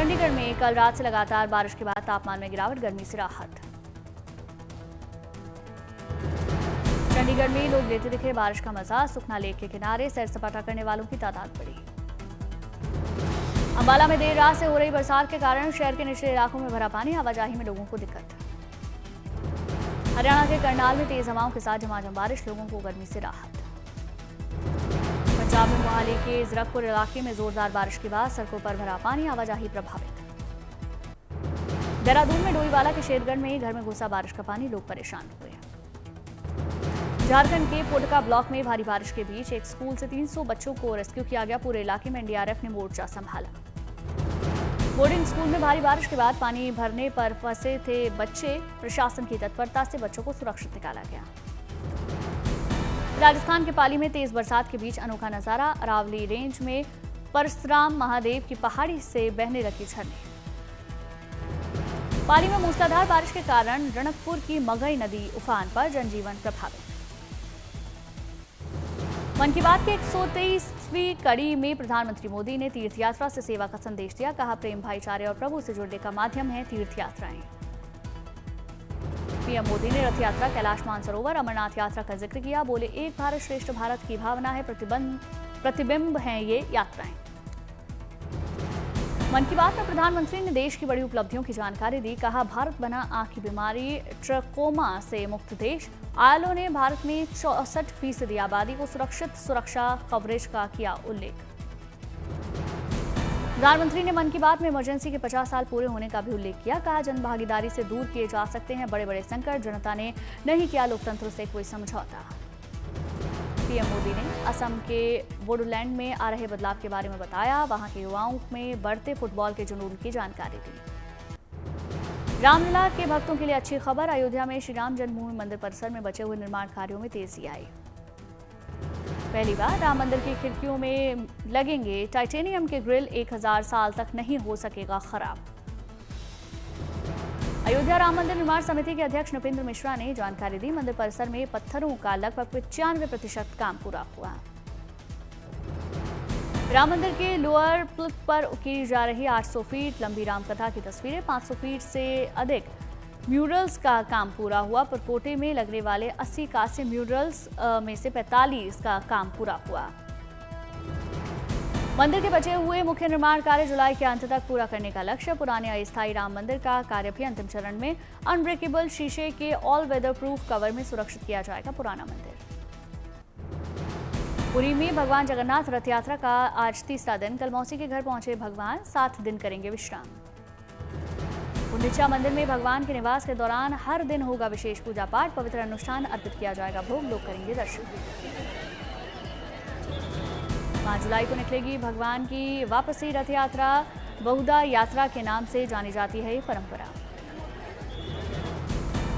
चंडीगढ़ में कल रात से लगातार बारिश के बाद तापमान में गिरावट, गर्मी से राहत। चंडीगढ़ में लोग लेते दिखे बारिश का मजा, सुखना लेक के किनारे सैर सपाटा करने वालों की तादाद बढ़ी। अंबाला में देर रात से हो रही बरसात के कारण शहर के निचले इलाकों में भरा पानी, आवाजाही में लोगों को दिक्कत। हरियाणा के करनाल में तेज हवाओं के साथ झमाझम बारिश, लोगों को गर्मी से राहत। पंजाब में मोहाली के ज़रकपुर इलाके में जोरदार बारिश के बाद सड़कों पर भरा पानी, आवाजाही प्रभावित। देहरादून में डोईवाला के शेरगढ़ में घर में घुसा बारिश का पानी, लोग परेशान हुए। झारखंड के पोटका ब्लॉक में भारी बारिश के बीच एक स्कूल से 300 बच्चों को रेस्क्यू किया गया। पूरे इलाके में एनडीआरएफ ने मोर्चा संभाला। बोर्डिंग स्कूल में भारी बारिश के बाद पानी भरने पर फंसे थे बच्चे, प्रशासन की तत्परता से बच्चों को सुरक्षित निकाला गया। राजस्थान के पाली में तेज बरसात के बीच अनोखा नजारा, अरावली रेंज में परशुराम महादेव की पहाड़ी से बहने लगी झरने। पाली में मूसलाधार बारिश के कारण रणकपुर की मगई नदी उफान पर, जनजीवन प्रभावित। मन की बात के 123वीं कड़ी में प्रधानमंत्री मोदी ने तीर्थ यात्रा से सेवा का संदेश दिया। कहा, प्रेम, भाईचारे और प्रभु से जुड़ने का माध्यम है तीर्थ यात्राएं। पीएम मोदी ने रथ यात्रा, कैलाश मानसरोवर, अमरनाथ यात्रा का जिक्र किया। बोले, एक भारत श्रेष्ठ भारत की भावना है, प्रतिबिंब हैं ये यात्राएं। मन की बात में प्रधानमंत्री ने देश की बड़ी उपलब्धियों की जानकारी दी। कहा, भारत बना आंख की बीमारी ट्रकोमा से मुक्त देश। आईएलओ ने भारत में 64% आबादी को सुरक्षित सुरक्षा कवरेज का किया उल्लेख। प्रधानमंत्री ने मन की बात में इमरजेंसी के 50 साल पूरे होने का भी उल्लेख किया। कहा, जन भागीदारी से दूर किए जा सकते हैं बड़े बड़े संकट, जनता ने नहीं किया लोकतंत्र से कोई समझौता। पीएम मोदी ने असम के बोडोलैंड में आ रहे बदलाव के बारे में बताया। वहां के युवाओं में बढ़ते फुटबॉल के जुनून की जानकारी दी। रामलला के भक्तों के लिए अच्छी खबर, अयोध्या में श्री राम जन्मभूमि मंदिर परिसर में बचे हुए निर्माण कार्यों में तेजी आई। पहली बार राम मंदिर की खिड़कियों में लगेंगे टाइटेनियम के ग्रिल, 1000 साल तक नहीं हो सकेगा खराब। अयोध्या राम मंदिर निर्माण समिति के अध्यक्ष नृपेंद्र मिश्रा ने जानकारी दी। मंदिर परिसर में पत्थरों का लगभग 95% काम पूरा हुआ। राम मंदिर के लोअर प्लट पर उकेरी जा रही 800 फीट लंबी रामकथा की तस्वीरें, 500 फीट से अधिक म्यूरल्स का काम पूरा हुआ। परकोटे में लगने वाले 80 कांस्य म्यूरल्स में से 45 का काम पूरा हुआ। मंदिर के बचे हुए मुख्य निर्माण कार्य जुलाई के अंत तक पूरा करने का लक्ष्य। पुराने अस्थायी राम मंदिर का कार्य भी अंतिम चरण में। अनब्रेकेबल शीशे के ऑल वेदर प्रूफ कवर में सुरक्षित किया जाएगा पुराना मंदिर। पुरी में भगवान जगन्नाथ रथ यात्रा का आज तीसरा दिन। कल मौसी के घर पहुंचे भगवान, 7 दिन करेंगे विश्राम। गुंडीचा मंदिर में भगवान के निवास के दौरान हर दिन होगा विशेष पूजा पाठ, पवित्र अनुष्ठान अर्पित किया जाएगा भोग, लोग करेंगे दर्शन। 5 जुलाई को निकलेगी भगवान की वापसी रथ यात्रा। बहुधा यात्रा के नाम से जानी जाती है ये परंपरा।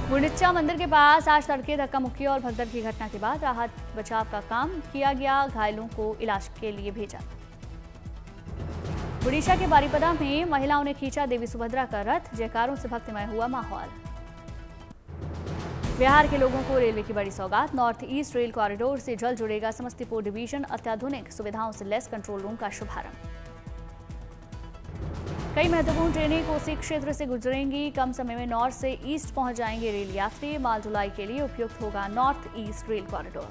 गुंडीचा मंदिर के पास आज तड़के धक्का मुक्की और भगदड़ की घटना के बाद राहत बचाव का काम किया गया, घायलों को इलाज के लिए भेजा। ओडिशा के बारीपदा में महिलाओं ने खींचा देवी सुभद्रा का रथ, जयकारों से भक्तिमय हुआ माहौल। बिहार के लोगों को रेलवे की बड़ी सौगात, नॉर्थ ईस्ट रेल कॉरिडोर से जल्द जुड़ेगा समस्तीपुर डिवीजन, अत्याधुनिक सुविधाओं से लैस कंट्रोल रूम का शुभारंभ। कई महत्वपूर्ण ट्रेनें कोसी क्षेत्र से गुजरेंगी, कम समय में नॉर्थ से ईस्ट पहुंच जाएंगे रेल यात्री। माल ढुलाई के लिए उपयुक्त होगा नॉर्थ ईस्ट रेल कॉरिडोर।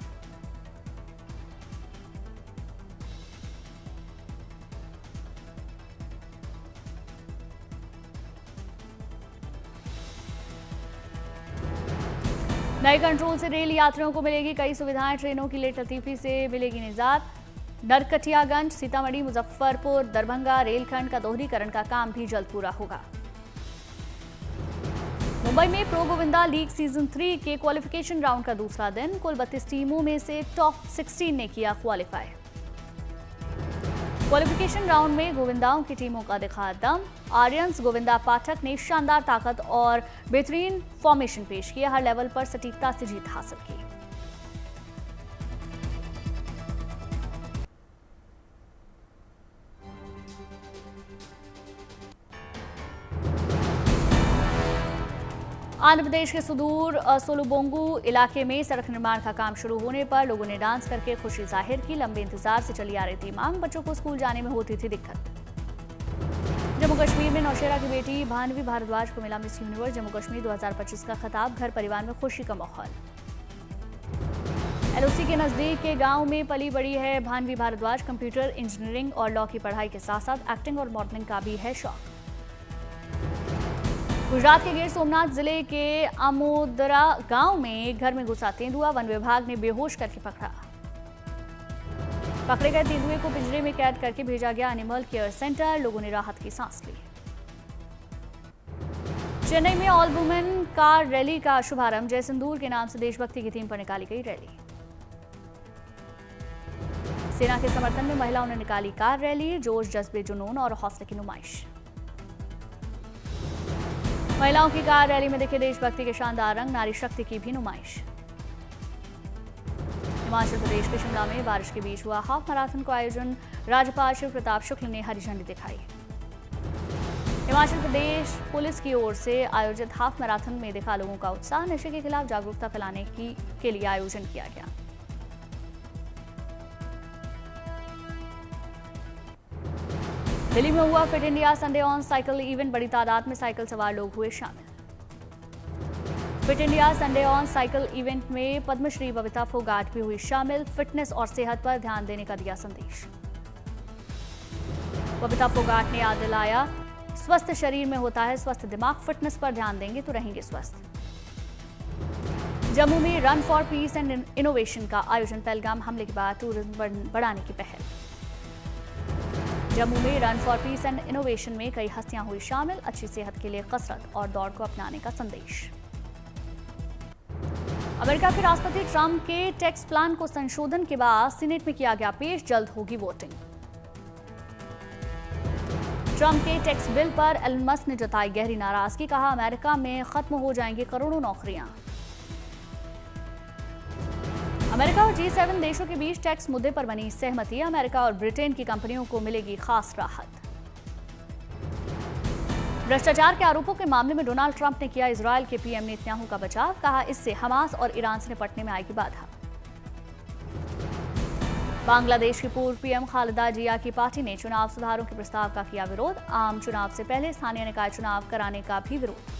नए कंट्रोल से रेल यात्रियों को मिलेगी कई सुविधाएं, ट्रेनों की लेट लतीफी से मिलेगी निजात। नरकटियागंज, सीतामढ़ी, मुजफ्फरपुर, दरभंगा रेलखंड का दोहरीकरण का काम भी जल्द पूरा होगा। मुंबई में प्रो गोविंदा लीग सीजन 3 के क्वालिफिकेशन राउंड का दूसरा दिन। कुल 32 टीमों में से टॉप 16 ने किया क्वालिफाई। क्वालिफिकेशन राउंड में गोविंदाओं की टीमों का दिखा दम। आर्यंस गोविंदा पाठक ने शानदार ताकत और बेहतरीन फॉर्मेशन पेश किया, हर लेवल पर सटीकता से जीत हासिल की। आंध्र प्रदेश के सुदूर सोलुबोंगू इलाके में सड़क निर्माण का काम शुरू होने पर लोगों ने डांस करके खुशी जाहिर की। लंबे इंतजार से चली आ रही थी मांग, बच्चों को स्कूल जाने में होती थी दिक्कत। जब जम्मू कश्मीर में नौशेरा की बेटी भानवी भारद्वाज को मिला मिस यूनिवर्स जम्मू कश्मीर 2025 का खिताब। घर परिवार में खुशी का माहौल। एलओसी के नजदीक के गांव में पली बड़ी है भानवी भारद्वाज। कंप्यूटर इंजीनियरिंग और लॉ की पढ़ाई के साथ साथ एक्टिंग और मॉडलिंग का भी है शौक। गुजरात के गिर सोमनाथ जिले के आमोदरा गांव में घर में घुसा तेंदुआ। वन विभाग ने बेहोश करके पकड़ा। पकड़े गए तेंदुए को पिंजरे में कैद करके भेजा गया एनिमल केयर सेंटर। लोगों ने राहत की सांस ली। चेन्नई में ऑल वुमेन कार रैली का शुभारंभ। जय सिंदूर के नाम से देशभक्ति की थीम पर निकाली गई रैली। सेना के समर्थन में महिलाओं ने निकाली कार रैली। जोश, जज्बे, जुनून और हौसले की नुमाइश। महिलाओं की कार रैली में दिखे देशभक्ति के शानदार रंग। नारी शक्ति की भी नुमाइश। हिमाचल प्रदेश के शिमला में बारिश के बीच हुआ हाफ मैराथन का आयोजन। राज्यपाल शिव प्रताप शुक्ल ने हरी झंडी दिखाई। हिमाचल प्रदेश पुलिस की ओर से आयोजित हाफ मैराथन में दिखा लोगों का उत्साह। नशे के खिलाफ जागरूकता फैलाने के लिए आयोजन किया गया। दिल्ली में हुआ fit India Sunday on cycle event. बड़ी तादाद में साइकिल सवार लोग हुए शामिल। Fit India Sunday on cycle event में पद्मश्री बबीता फोगाट भी हुई शामिल। फिटनेस और सेहत पर ध्यान देने का दिया संदेश। बबीता फोगाट ने याद दिलाया, स्वस्थ शरीर में होता है स्वस्थ दिमाग। फिटनेस पर ध्यान देंगे तो रहेंगे स्वस्थ। जम्मू में run for piece and innovation का आयोजन। पहलगाम हमले के बाद टूरिज्म बढ़ाने की पहल। जम्मू में run for piece and innovation में कई हस्तियां हुई शामिल। अच्छी सेहत के लिए कसरत और दौड़ को अपनाने का संदेश। अमेरिका के राष्ट्रपति ट्रंप के टैक्स प्लान को संशोधन के बाद सीनेट में किया गया पेश। जल्द होगी वोटिंग। ट्रंप के टैक्स बिल पर एलन मस्क ने जताई गहरी नाराजगी। कहा, अमेरिका में खत्म हो जाएंगी करोड़ों नौकरियां। अमेरिका और G7 देशों के बीच टैक्स मुद्दे पर बनी सहमति। अमेरिका और ब्रिटेन की कंपनियों को मिलेगी खास राहत। भ्रष्टाचार के आरोपों के मामले में डोनाल्ड ट्रंप ने किया इजरायल के पीएम नेतन्याहू का बचाव। कहा, इससे हमास और ईरान से निपटने में आएगी बाधा। बांग्लादेश की पूर्व पीएम खालिदा जिया की पार्टी ने चुनाव सुधारों के प्रस्ताव का किया विरोध। आम चुनाव से पहले स्थानीय निकाय चुनाव कराने का भी विरोध।